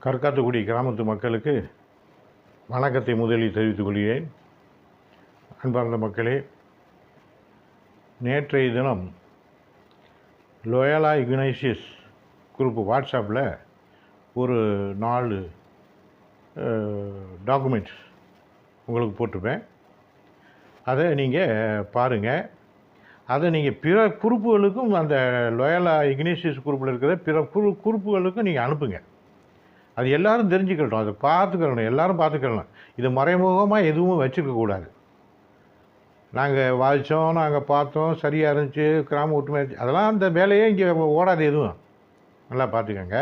கற்காத்தக்குடி கிராமத்து மக்களுக்கு வணக்கத்தை முதலில் தெரிவித்துக் கொள்கிறேன். அன்பார்ந்த மக்களே, நேற்றைய தினம் லோயலா இக்னைசியஸ் குரூப் வாட்ஸ்அப்பில் ஒரு 4 டாக்குமெண்ட்ஸ் உங்களுக்கு போட்டிருப்பேன். அதை நீங்கள் பாருங்கள். அதை நீங்கள் பிற குரூப்புகளுக்கும், அந்த லோயலா இக்னைசியஸ் குரூப்பில் இருக்கிற பிற குரூப்புகளுக்கும் நீங்கள் அனுப்புங்க. அது எல்லோரும் தெரிஞ்சுக்கட்டும், அதை பார்த்துக்கணும், எல்லோரும் பார்த்துக்கணும். இது மறைமுகமாக எதுவும் வச்சுருக்கக்கூடாது. நாங்கள் வாதித்தோம், நாங்கள் பார்த்தோம், சரியாக இருந்துச்சு, கிராம ஒற்றுமை, அதெல்லாம் அந்த வேலையே இங்கே ஓடாது. எதுவும் நல்லா பார்த்துக்கங்க.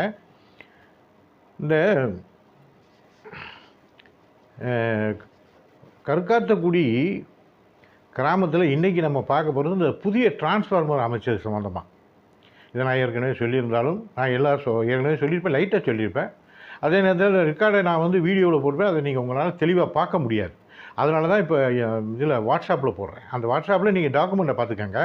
இந்த கற்காத்தக்குடி கிராமத்தில் இன்றைக்கி நம்ம பார்க்க போகிறது இந்த புதிய டிரான்ஸ்ஃபார்மர் அமைச்சது சம்மந்தமாக. இதை நான் ஏற்கனவே சொல்லியிருந்தாலும் நான் ஏற்கனவே சொல்லியிருப்பேன், லைட்டாக சொல்லியிருப்பேன். அதே நேரத்தில் ரெக்கார்டை நான் வீடியோவில் போட்டுப்பேன். அதை நீங்கள் உங்களால் தெளிவாக பார்க்க முடியாது. அதனால தான் இப்போ இதில் வாட்ஸ்அப்பில் போடுறேன். அந்த வாட்ஸ்அப்பில் நீங்கள் டாக்குமெண்ட்டை பார்த்துக்கங்க.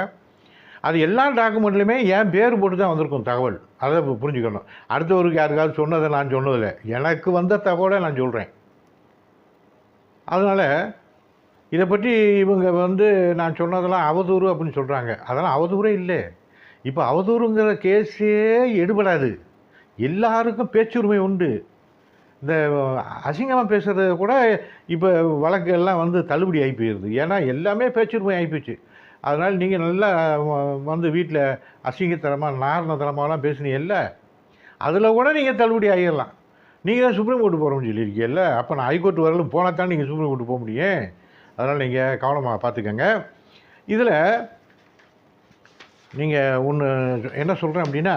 அது எல்லா டாக்குமெண்ட்லையுமே என் பேர் போட்டு தான் வந்திருக்கும் தகவல். அதை புரிஞ்சுக்கணும். அடுத்தவருக்கு யாருக்காவது சொன்னதை நான் சொன்னதில்லை, எனக்கு வந்த தகவலை நான் சொல்கிறேன். அதனால் இதை பற்றி இவங்க நான் சொன்னதெல்லாம் அவதூறு அப்படின்னு சொல்கிறாங்க. அதெல்லாம் அவதூறே இல்லை. இப்போ அவதூறுங்கிற கேஸே எடுபடாது. எல்லாருக்கும் பேச்சுரிமை உண்டு. இந்த அசிங்கமாக பேசுகிறது கூட இப்போ வழக்கு எல்லாம் தள்ளுபடி ஆகி போயிடுது. ஏன்னா எல்லாமே பேச்சுரிமை ஆகிப்போச்சு. அதனால் நீங்கள் நல்லா வீட்டில் அசிங்கத்தனமாக நாரணத்தனமாகலாம் பேசுனீங்கல்ல, அதில் கூட நீங்கள் தள்ளுபடி ஆகிடலாம். நீங்கள் தான் சுப்ரீம் கோர்ட்டு போகிறோம்னு சொல்லியிருக்கீங்கல்ல, அப்போ நான் ஹைகோர்ட் வரலும் போனால் தான் நீங்கள் சுப்ரீம் கோர்ட்டு போக முடியும். அதனால் நீங்கள் கவனமாக பார்த்துக்கங்க. இதில் நீங்கள் ஒன்று என்ன சொல்கிறேன் அப்படின்னா,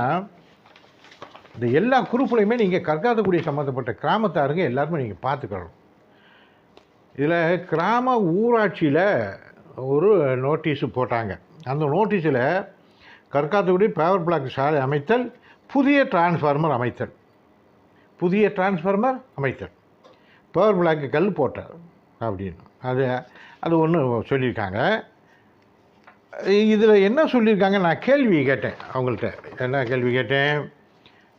இந்த எல்லா குரூப்புலையுமே நீங்கள் கற்காத்தக்குடி சம்மந்தப்பட்ட கிராமத்தாருங்க எல்லாருமே நீங்கள் பார்த்துக்கணும். இதில் கிராம ஊராட்சியில் ஒரு நோட்டீஸு போட்டாங்க. அந்த நோட்டீஸில் கற்காத்தக்குடி பவர் பிளாக் சாலை அமைத்தல், புதிய டிரான்ஸ்ஃபார்மர் அமைத்தல், பவர் பிளாக்கு கல் போட்டார் அப்படின்னு அது ஒன்று சொல்லியிருக்காங்க. இதில் என்ன சொல்லியிருக்காங்க, நான் கேள்வி கேட்டேன் அவங்கள்ட்ட. என்ன கேள்வி கேட்டேன்?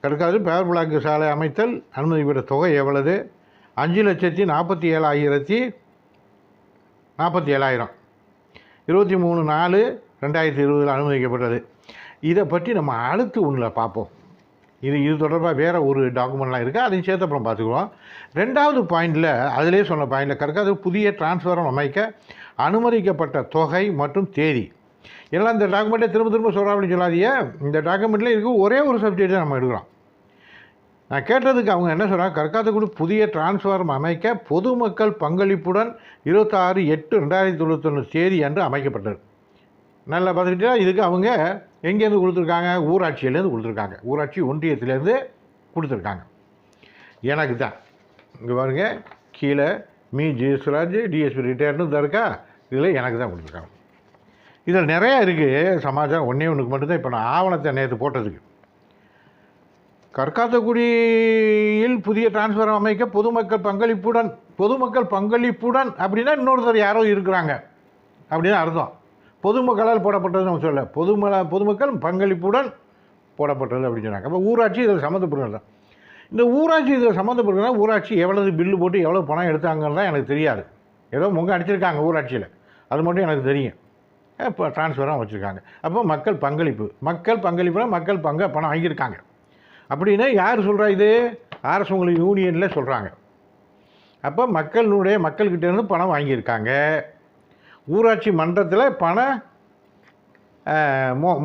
கற்காது பவர் பிளாக்கு சாலை அமைத்தல் அனுமதி பெற்ற தொகை எவ்வளவு? 5,47,000 23/4/2020 அனுமதிக்கப்பட்டது. இதை பற்றி நம்ம அடுத்து ஒன்றில் பார்ப்போம். இது தொடர்பாக வேறு ஒரு டாக்குமெண்ட்லாம் இருக்குது, அதையும் சேர்த்து அப்புறம் பார்த்துக்குவோம். 2வது பாயிண்டில், அதிலே சொன்ன பாயிண்டில், கற்காது புதிய டிரான்ஸ்ஃபார்மர் அமைக்க அனுமதிக்கப்பட்ட தொகை மற்றும் தேதி எல்லாம் இந்த டாக்குமெண்ட்டை திரும்ப சொல்கிறோம் அப்படின்னு சொல்லாதீங்க. இந்த டாக்குமெண்ட்டில் இருக்குது ஒரே ஒரு சப்ஜெக்ட் தான் நம்ம எடுக்கிறோம். நான் கேட்டதுக்கு அவங்க என்ன சொல்கிறாங்க, கற்காத்தக்குடி புதிய டிரான்ஸ்ஃபார்மர் அமைக்க பொதுமக்கள் பங்களிப்புடன் 26/8/2021 தேதி அன்று அமைக்கப்பட்டது. நல்லா பார்த்துக்கிட்டா, இதுக்கு அவங்க எங்கேருந்து கொடுத்துருக்காங்க? ஊராட்சியிலேருந்து கொடுத்துருக்காங்க. ஊராட்சி ஒன்றியத்திலேருந்து கொடுத்துருக்காங்க. எனக்கு தான் இங்கே பாருங்க, கீழே ஜெயசுராஜ் டிஎஸ்பி ரிட்டையர்டுன்னு தான் இருக்கா, இதில் எனக்கு தான் கொடுத்துருக்காங்க. இதில் நிறையா இருக்குது சமாச்சாரம். ஒன்றுக்கு மட்டும்தான் இப்போ நான் ஆவணத்தை நேற்று போட்டதுக்கு. கற்காத்தக்குடியில் புதிய டிரான்ஸ்ஃபார்மர் அமைக்க பொதுமக்கள் பங்களிப்புடன் அப்படின்னா இன்னொருத்தர் யாரோ இருக்கிறாங்க அப்படின்னு அர்த்தம். பொதுமக்களால் போடப்பட்டது நம்ம சொல்ல, பொதுமக்கள் பங்களிப்புடன் போடப்பட்டது அப்படின்னு சொன்னாங்க. அப்போ ஊராட்சி இதில் சம்மந்தப்படுறது. இந்த ஊராட்சி இதில் சம்மந்தப்படுறதுனா ஊராட்சி எவ்வளவு பில்லு போட்டு எவ்வளோ பணம் எடுத்தாங்கன்னு தான் எனக்கு தெரியாது. ஏதோ அடிச்சிருக்காங்க ஊராட்சியில், அது மட்டும் எனக்கு தெரியும். இப்போ டிரான்ஸ்ஃபராக வச்சுருக்காங்க. அப்போ மக்கள் பங்களிப்புனா மக்கள் பணம் வாங்கியிருக்காங்க அப்படின்னா யார் சொல்கிறா? இது அரசு உங்களுக்கு யூனியனில் சொல்கிறாங்க. அப்போ மக்கள்கிட்டேருந்து பணம் வாங்கியிருக்காங்க. ஊராட்சி மன்றத்தில் பணம்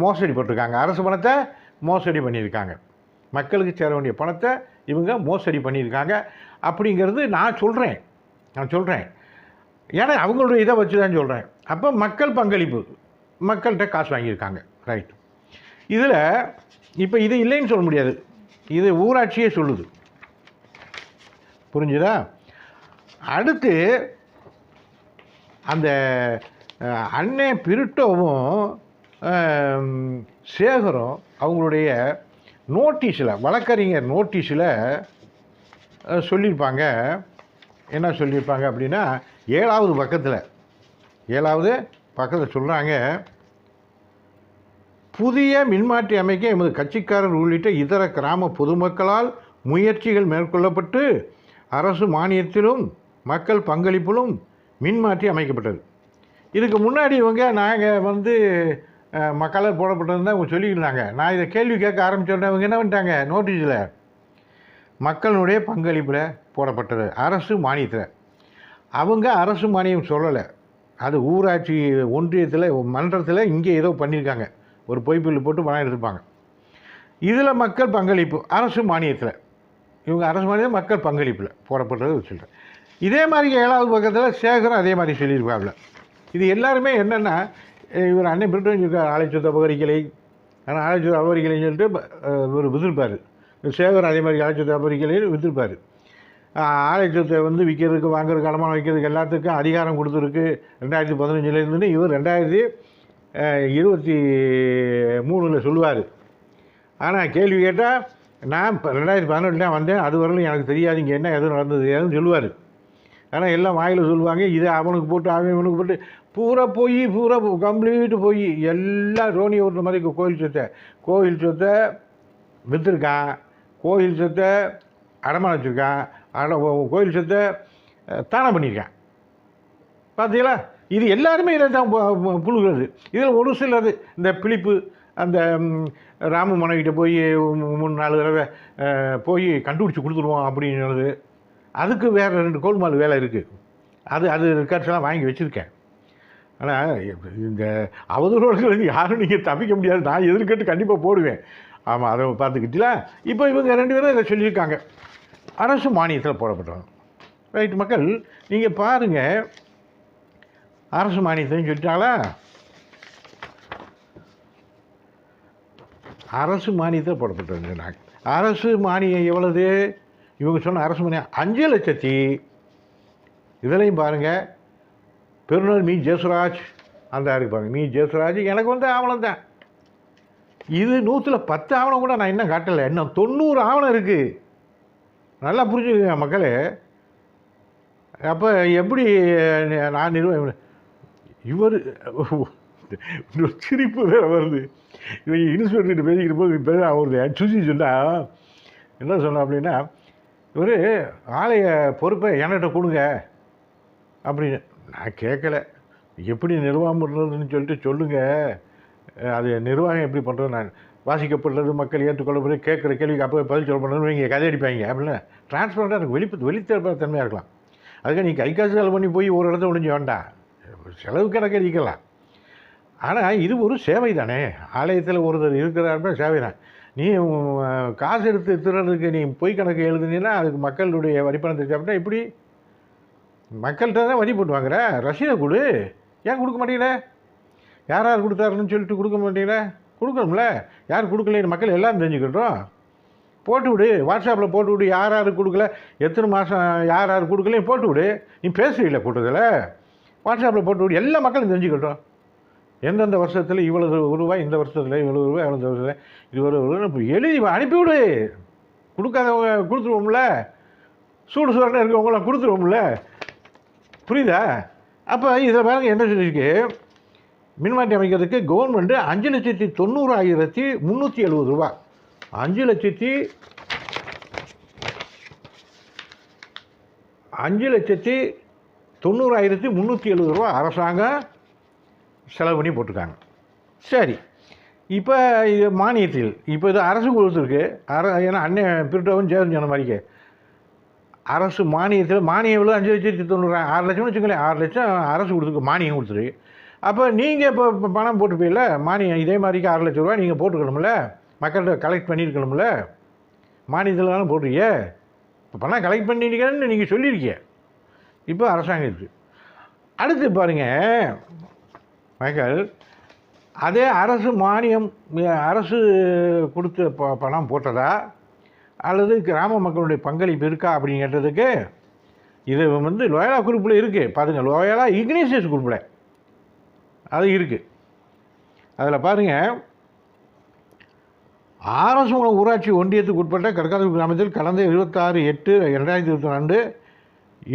மோசடி போட்டிருக்காங்க. அரசு பணத்தை மோசடி பண்ணியிருக்காங்க. மக்களுக்கு சேர வேண்டிய பணத்தை இவங்க மோசடி பண்ணியிருக்காங்க அப்படிங்கிறது நான் சொல்கிறேன். ஏன்னா அவங்களுடைய இதை வச்சு தான் சொல்கிறேன். அப்போ மக்கள் பங்களிப்பு, மக்கள்கிட்ட காசு வாங்கியிருக்காங்க. ரைட். இதில் இப்போ இது இல்லைன்னு சொல்ல முடியாது, இது ஊராட்சியே சொல்லுது. புரிஞ்சுதா? அடுத்து அந்த அண்ணே பிரிட்டோவும் சேகரும் அவங்களுடைய நோட்டீஸில், வழக்கறிஞர் நோட்டீஸில் சொல்லியிருப்பாங்க. என்ன சொல்லியிருப்பாங்க அப்படின்னா, 7வது பக்கத்தில் சொல்கிறாங்க, புதிய மின்மாற்றி அமைக்க எமது கட்சிக்காரர் உள்ளிட்ட இதர கிராம பொதுமக்களால் முயற்சிகள் மேற்கொள்ளப்பட்டு அரசு மானியத்திலும் மக்கள் பங்களிப்பிலும் மின்மாற்றி அமைக்கப்பட்டது. இதுக்கு முன்னாடி நாங்கள் மக்களால் போடப்பட்டதுன்னு தான் அவங்க சொல்லியிருந்தாங்க. நான் இதை கேள்வி கேட்க ஆரம்பித்தோன்னே அவங்க என்ன பண்ணிட்டாங்க, நோட்டீஸில் மக்களுடைய பங்களிப்பில் போடப்பட்டது, அரசு மானியத்தில். அவங்க அரசு மானியம் சொல்லலை, அது ஊராட்சி ஒன்றியத்தில் மன்றத்தில் இங்கே ஏதோ பண்ணியிருக்காங்க, ஒரு பொய்ப்பில் போட்டு பணம் எடுத்துப்பாங்க. இதில் மக்கள் பங்களிப்பு அரசு மானியத்தில், இவங்க அரசு மானியம் மக்கள் பங்களிப்பில் போடப்பட்டது சொல்கிறேன். இதே மாதிரி 7வது பக்கத்தில் சேகரம் அதே மாதிரி சொல்லியிருப்பாங்க. இது எல்லாருமே என்னென்னா, இவர் அன்னை பிரிட்டன் சொல்லியிருக்கார் ஆலைச்சொத்து அபகரிக்கலை, ஆனால் ஆலைச்சொத்து அபகரிக்கலைன்னு சொல்லிட்டு இவர் விதிருப்பார். சேகரம் அதே மாதிரி ஆலைச்சொத்து அபகரிக்கலைன்னு விதிருப்பார். ஆலைச்சொத்தை விற்கிறதுக்கு வாங்குறதுக்கு அடமானம் வைக்கிறதுக்கு எல்லாத்துக்கும் அதிகாரம் கொடுத்துருக்கு 2015 இவர் 2023 சொல்லுவார். ஆனால் கேள்வி கேட்டால் நான் இப்போ 2018 வந்தேன், அது வரலும் எனக்கு தெரியாது இங்கே என்ன எதுவும் நடந்தது ஏதுன்னு சொல்லுவார். ஆனால் எல்லாம் வாயில் சொல்லுவாங்க, இதை அவனுக்கு போட்டு அவனுக்கு போட்டு பூரா கம்ப்ளீட்டு போய் எல்லாம் ரோனி ஓட்டுற மாதிரி கோயில் சொத்தை விற்றுருக்கான், கோயில் சொத்தை அடமானம் வச்சுருக்கான், கோயில் சொத்தை தானம் பண்ணியிருக்கான். பார்த்தீங்களா, இது எல்லாருமே இதை தான் புழுகிறது. இதில் ஒரு சிலது இந்த பிலிப்பு அந்த ராமு மனைவிட்ட போய் 3-4 தடவை போய் கண்டுபிடிச்சி கொடுத்துருவோம் அப்படின்றது, அதுக்கு வேறு 2 கோல்மால் வேலை இருக்குது. அது ரெக்கார்ட்ஸ்லாம் வாங்கி வச்சுருக்கேன். ஆனால் இந்த அவதூறுகளுக்கு யாரும் நீங்கள் தப்பிக்க முடியாது, நான் எதிர்கட்டு கண்டிப்பாக போடுவேன். ஆமாம், அதை பார்த்துக்கிட்டீங்களா. இப்போ இவங்க 2 பேரும் இதை சொல்லியிருக்காங்க, அரசு மானியத்தில் போடப்பட்டவங்க. ரைட்டு மக்கள், நீங்கள் பாருங்கள், அரசு மானியத்தையும் சொல்லிட்டாங்களா. அரசு மானியத்தில் போடப்பட்டது. அரசு மானியம் எவ்வளவு? இவங்க சொன்ன அரசு மானியம் 5 லட்சத்தி, இதுலையும் பாருங்கள், பெருநர் மீ ஜெயசுராஜ் அந்த இருப்பாங்க, மீ ஜெயசுராஜ் எனக்கு ஆவணம் தான். இது 110 ஆவணம் கூட நான் இன்னும் காட்டலை, இன்னும் 90 ஆவணம் இருக்குது. நல்லா புரிஞ்சுக்கங்க மக்களே. அப்போ எப்படி நான் இவர் சிரிப்பு வேறு வருது. இவங்க இன்ஸ்பெக்டர்கிட்ட பேசிக்கிட்டு போது இப்போ அவருது சுசி சொன்னால் என்ன சொன்னோம் அப்படின்னா, இவர் ஆலய பொறுப்பை என்கிட்ட கொடுங்க அப்படின்னு. நான் கேட்கலை, எப்படி நிர்வாகம் பண்ணுறதுன்னு சொல்லிட்டு சொல்லுங்கள், அது நிர்வாகம் எப்படி பண்ணுறது, நான் வாசிக்கப்படுறது மக்கள் ஏற்றுக்கொள்ளப்படுறது, கேட்குற கேள்விக்கு அப்போ பதில் சொல்ல பண்ணுறது இங்கே கதை அடிப்பாங்க அப்படின்னா டிரான்ஸ்பரண்ட்டாக எனக்கு வெளித்தன்மையாக இருக்கலாம். அதுக்காக நீ கை காசு செலவு பண்ணி போய் ஒரு இடத்த ஒழிஞ்சு வேண்டாம், செலவு கணக்கு அடிக்கலாம். ஆனால் இது ஒரு சேவை தானே, ஆலயத்தில் ஒருத்தர் இருக்கிறாருன்னா சேவை தான். நீ காசு எடுத்து திருறதுக்கு நீ பொய் கணக்கு எழுதுனீன்னா அதுக்கு மக்களுடைய வரிப்பணத்தை சாப்பிட்டா இப்படி மக்கள்கிட்ட தான் வரி போட்டு வாங்குற, ரசீதை கொடு, ஏன் கொடுக்க மாட்டேங்கிற, யார் யார் கொடுத்தாருன்னு சொல்லிட்டு கொடுக்க மாட்டேங்கிற, கொடுக்கணும்ல, யார் கொடுக்கலன்னு மக்கள் எல்லாம் தெரிஞ்சுக்கிட்டோம். போட்டு விடு, வாட்ஸ்அப்பில் போட்டு விடு, யார் யார் கொடுக்கல, எத்தனை மாதம் யார் யார் கொடுக்கலையும் போட்டு விடு. நீ பேசுவீங்கள கூட்டத்தில், வாட்ஸ்அப்பில் போட்டு விடு, எல்லா மக்களும் தெரிஞ்சுக்கிட்டோம். எந்தெந்த வருஷத்தில் இவ்வளவு ரூபாய், இந்த வருஷத்தில் இவ்வளோ ரூபாய், எவ்வளோ வருஷத்தில் இது ஒரு எழுதி அனுப்பிவிடு. கொடுக்காதவங்க கொடுத்துருவோம்ல, சூடு சூடாக இருக்கவங்களாம் கொடுத்துருவோம்ல, புரியுதா? அப்போ இதில் பாருங்கள் என்ன சொல்லியிருக்கு, மின்மாற்றி அமைக்கிறதுக்கு கவர்மெண்ட்டு 5,90,370 ரூபா, 5,90,370 ரூபா அரசாங்கம் செலவு பண்ணி போட்டிருக்காங்க. சரி, இப்போ இது மானியத்தில் இப்போ இது அரசு கொடுத்துருக்கு. ஏன்னா அண்ணன் பிரிட்டோவும் சேதம் சொன்ன மாதிரிக்கு அரசு மானியத்தில் மானியம் எவ்வளோ 5,90,000 6 லட்சம்னு வச்சுக்கோங்களேன், 6 லட்சம் அரசு கொடுத்துருக்கு, மானியம் கொடுத்துருக்கு. அப்போ நீங்கள் இப்போ பணம் போட்டுப்பீங்கள, மானியம் இதே மாதிரிக்கு 6 லட்ச ரூபா நீங்கள் போட்டுக்கணும்ல, மக்கள்கிட்ட கலெக்ட் பண்ணியிருக்கணும்ல, மானியத்தில் தானே போடுறீங்க. இப்போ பணம் கலெக்ட் பண்ணியிருக்கேன்னு நீங்கள் சொல்லியிருக்கீங்க, இப்போ அரசாங்கம் இருக்குது. அடுத்து பாருங்கள் மக்கள், அதே அரசு மானியம் அரசு கொடுத்து பணம் போட்டதா அல்லது கிராம மக்களுடைய பங்களிப்பு இருக்கா அப்படின்னு கேட்டதுக்கு இது லோயலா குரூப்பில் இருக்குது. பாருங்கள், லோயலா இக்னேசியஸ் குரூப்பில் அது இருக்குது. அதில் பாருங்கள், ஆரசுமலம் ஊராட்சி ஒன்றியத்துக்கு உட்பட்ட கற்காதூர் கிராமத்தில் கடந்த 26/8/2022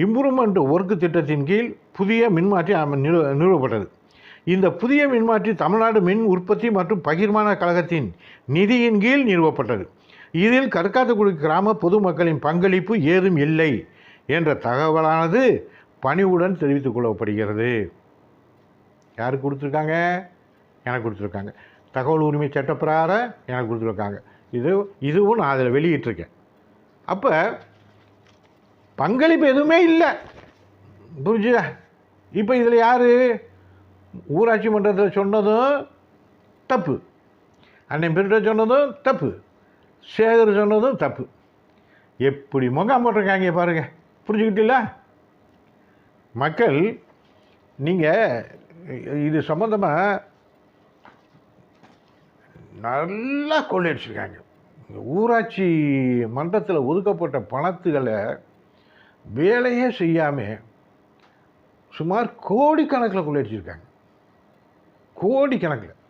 இம்ப்ரூவ்மெண்ட் ஒர்க்கு திட்டத்தின் கீழ் புதிய மின்மாற்றி நிறுவப்பட்டது. இந்த புதிய மின்மாற்றி தமிழ்நாடு மின் உற்பத்தி மற்றும் பகிர்மான கழகத்தின் நிதியின் கீழ் நிறுவப்பட்டது. இதில் கற்காத்தக்குடி கிராம பொதுமக்களின் பங்களிப்பு ஏதும் இல்லை என்ற தகவலானது பணிவுடன் தெரிவித்துக் கொள்ளப்படுகிறது. யாருக்கு கொடுத்துருக்காங்க? எனக்கு கொடுத்துருக்காங்க. தகவல் உரிமை சட்டப்பிரகாரம் எனக்கு கொடுத்துருக்காங்க. இதுவும் நான் அதில் வெளியிட்டிருக்கேன். அப்போ பங்களிப்பு எதுவுமே இல்லை. புரிஞ்சுதா? இப்போ இதில் யார் ஊராட்சி மன்றத்தில் சொன்னதும் தப்பு, அண்ணன் பிரிட்ட சொன்னதும் தப்பு, சேகர் சொன்னதும் தப்பு. எப்படி முகாம் போட்டிருக்காங்க பாருங்கள். புரிஞ்சுக்கிட்டீங்களா? மக்கள் நீங்கள் இது சம்மந்தமாக நல்லா கொள்ளையடிச்சிருக்காங்க. ஊராட்சி மன்றத்தில் ஒதுக்கப்பட்ட பணத்துகளை வேலையே செய்யாமல் சுமார் கோடிக்கணக்கில் கொள்ளையடிச்சிருக்காங்க. கோடிக்கணக்கில்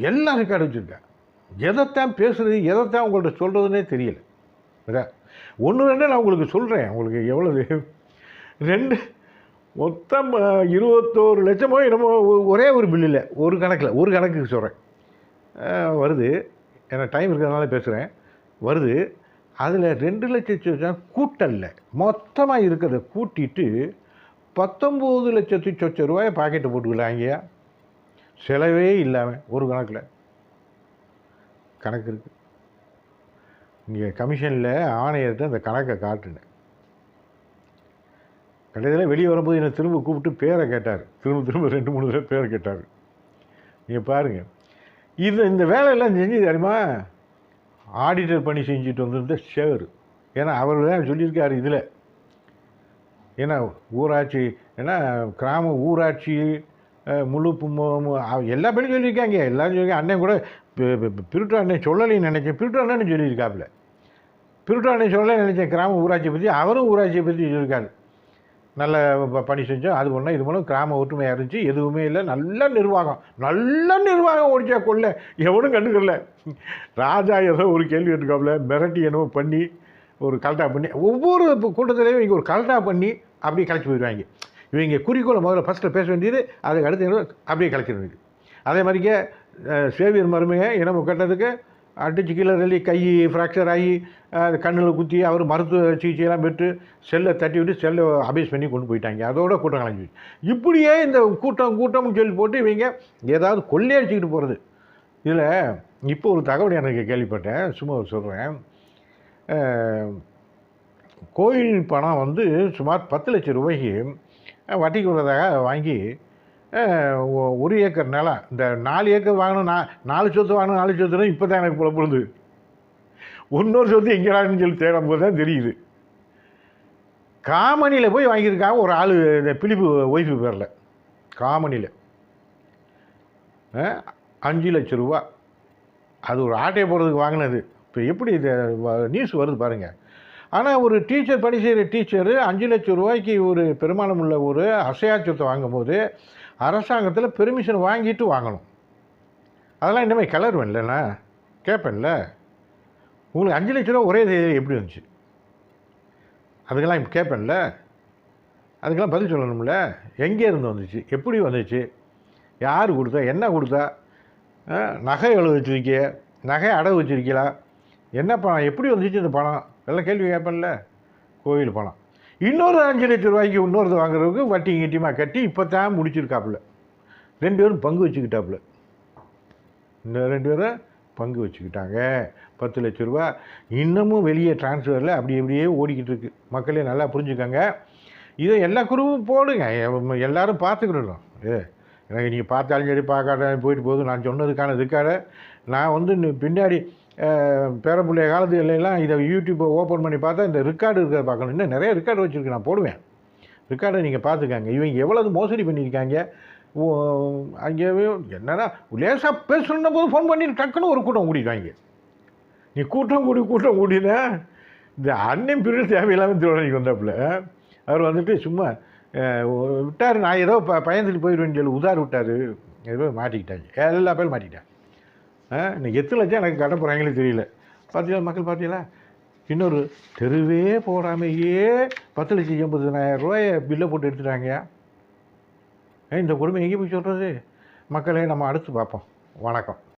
எல்லாம் ரெக்கார்டு வச்சுருக்காங்க. எதைத்தான் பேசுகிறது, எதைத்தான் உங்கள்கிட்ட சொல்கிறதுனே தெரியல. ஒன்று ரெண்டு நான் உங்களுக்கு சொல்கிறேன். உங்களுக்கு எவ்வளவு? மொத்தம் 21 லட்சமோ என்னமோ ஒரே ஒரு பில்லில் ஒரு கணக்குக்கு சொல்கிறேன் வருது. எனக்கு டைம் இருக்கிறதுனால பேசுகிறேன். வருது. அதில் 2 லட்சம் கூட்டல்ல மொத்தமாக இருக்கிறத கூட்டிட்டு 19 லட்சத்தி சொச்ச ரூபாயை பாக்கெட்டை போட்டுக்கலாங்கய்யா. செலவே இல்லாமல் ஒரு கணக்கு இருக்குது. இங்கே கமிஷனில் ஆணையர்கிட்ட அந்த கணக்கை காட்டுனேன். கடைசியில் வெளியே வரும்போது என்னை திரும்ப கூப்பிட்டு பேரை கேட்டார். திரும்ப 2-3 தடவை பேரை கேட்டார். நீங்கள் பாருங்கள், இந்த வேலையெல்லாம் செஞ்சு தெரியுமா? ஆடிட்டர் பண்ணி செஞ்சுட்டு வந்திருந்த சேகர். ஏன்னா அவர் தான் சொல்லியிருக்காரு இதில். ஏன்னா ஊராட்சி, ஏன்னா கிராம ஊராட்சி முழு எல்லா பேரும் சொல்லியிருக்காங்க. எல்லோரும் சொல்லியிருக்காங்க. அண்ணன் கூட பிரிட்டோ அண்ணன் சொல்லலைன்னு நினச்சேன். பிரிட்டோ அண்ணன்னு சொல்லியிருக்காப்புல. பிரிட்டோ அண்ணன் சொல்லலைன்னு நினச்சேன் கிராம ஊராட்சியை பற்றி. அவரும் ஊராட்சியை பற்றி சொல்லியிருக்காரு. நல்ல பணி செஞ்சோம், அது ஒன்றா இது மூலம் கிராம ஒற்றுமையாக இருந்துச்சு, எதுவுமே இல்லை, நல்ல நிர்வாகம் ஓடிச்சா கொள்ள எவனும் கண்டுக்கல. ராஜா ஏதோ ஒரு கேள்வி எடுத்துக்காப்புல மிரட்டி என்னவோ பண்ணி ஒரு கலட்டா பண்ணி ஒவ்வொரு கூட்டத்திலையும் இங்கே ஒரு கலட்டா பண்ணி அப்படியே கலைச்சி போயிடுவாங்க. இவங்க குறிக்கோளை முதல்ல ஃபஸ்ட்டில் பேச வேண்டியது, அதுக்கு அடுத்து அப்படியே கலைச்சிட வேண்டியது. அதே மாதிரிக்கே சேவியர் மருமையை இனமு கட்டதுக்கு அடிச்சு கீழே தள்ளி கை ஃப்ராக்சர் ஆகி கண்ணில் குத்தி அவர் மருத்துவ சிகிச்சையெல்லாம் பெற்று செல்லை தட்டி விட்டு செல்லை அபேஸ் பண்ணி கொண்டு போயிட்டாங்க. அதோட கூட்டம் கலைஞ்சி இப்படியே இந்த கூட்டம்னு சொல்லி போட்டு இவங்க ஏதாவது கொள்ளையடிச்சிக்கிட்டு போகிறது. இதில் இப்போ ஒரு தகவல் எனக்கு கேள்விப்பட்டேன், சும்மா சொல்கிறேன். கோயில் பணம் வந்து சுமார் 10 லட்சம் ரூபாய்க்கு வட்டிக்கு விடுறதாக வாங்கி 1 ஏக்கர் நிலம், இந்த 4 ஏக்கர் வாங்கணும், 4 சொத்து வாங்கணும், 4 சொத்துனா இப்போ தான் எனக்கு புலப்படுது. இன்னொரு சொத்து எங்கேடான்னு சொல்லி தேடும் போது தான் தெரியுது. காமனியில் போய் வாங்கியிருக்காங்க ஒரு ஆள், இந்த பிலிப்பு ஒய்ஃபு பேரில் காமனியில் 5 லட்சம் ரூபா. அது ஒரு ஆட்டையை போடுறதுக்கு வாங்கினது. இப்போ எப்படி இது நியூஸ் வருது பாருங்கள். ஆனால் ஒரு டீச்சர், பணி செய்கிற டீச்சரு 5 லட்சம் ரூபாய்க்கு ஒரு பெருமானம் உள்ள ஒரு அசையா சொத்தை வாங்கும் போது அரசாங்கத்தில் பெர்மிஷன் வாங்கிட்டு வாங்கணும். அதெல்லாம் இனிமேல் கிளறுவேன்லண்ணா, கேட்பேன்ல. உங்களுக்கு 5 லட்ச ரூபா ஒரே தேதி எப்படி வந்துச்சு? அதுக்கெல்லாம் இப்போ கேட்பேன்ல, அதுக்கெல்லாம் பதில் சொல்லணும்ல. எங்கே இருந்து வந்துச்சு, எப்படி வந்துச்சு, யார் கொடுத்தா, என்ன கொடுத்தா, நகை எவ்வளோ வச்சுருக்கீ, நகை அடகு வச்சுருக்கீங்களா, என்ன பணம், எப்படி வந்துச்சு இந்த பணம், எல்லாம் கேள்வி கேட்பேன்ல. கோயில் பணம் இன்னொரு 5 லட்ச ரூபாய்க்கு இன்னொரு வாங்குறதுக்கு வட்டி கட்டியமாக கட்டி இப்போ தான் முடிச்சிருக்காப்புல. 2 பேரும் பங்கு வச்சுக்கிட்டாப்புல. இந்த 2 பேரும் பங்கு வச்சுக்கிட்டாங்க. 10 லட்ச ரூபா இன்னமும் வெளியே டிரான்ஸ்ஃபரில் அப்படியே ஓடிக்கிட்டு இருக்குது. மக்களே நல்லா புரிஞ்சுக்கோங்க. இதை எல்லா குருவும் போடுங்க, எல்லோரும் பார்த்துக்கிடணும். எனக்கு நீங்கள் பார்த்தாலும் சரி பார்க்காத போயிட்டு போகுது. நான் சொன்னதுக்கான இதுக்காக நான் வந்து பின்னாடி பேரப்பிள்ளைய காலத்து எல்லாம் இதை யூடியூப்பை ஓப்பன் பண்ணி பார்த்தா இந்த ரெக்கார்டு இருக்கிறத பார்க்கணும். இன்னும் நிறைய ரெக்கார்டு வச்சுருக்கு, நான் போடுவேன். ரெக்கார்டை நீங்கள் பார்த்துக்காங்க. இவங்க எவ்வளவு மோசடி பண்ணியிருக்காங்க. அங்கே என்னன்னா லேசாக பேசணுன்ன போது ஃபோன் பண்ணி டக்குன்னு ஒரு கூட்டம் கூட்டிடுவாங்க. நீ கூட்டம் கூட்டினா இந்த அண்ணன் பிரிவு தேவையில்லாமல் திருவண்ணாமலைக்கு வந்தாப்புல அவர் வந்துட்டு சும்மா விட்டார். நான் ஏதோ பயந்துட்டு போயிடுவேன்னு சொல்லி உதார் விட்டார். ஏதோ மாட்டிக்கிட்டாங்க, எல்லா பேரும் மாட்டிக்கிட்டாங்க. இன்னைக்கு எத்தனை லட்சம் எனக்கு கட்ட போகிறாங்களே தெரியல. பார்த்தீங்களா மக்கள், பார்த்தீங்களா? இன்னொரு தெருவே போடாமையே 10,80,000 ரூபாயை பில்லை போட்டு எடுத்துட்டாங்க. இந்த கொடுமை எங்கே போய் சொல்கிறது? மக்களே, நம்ம அடுத்து பார்ப்போம். வணக்கம்.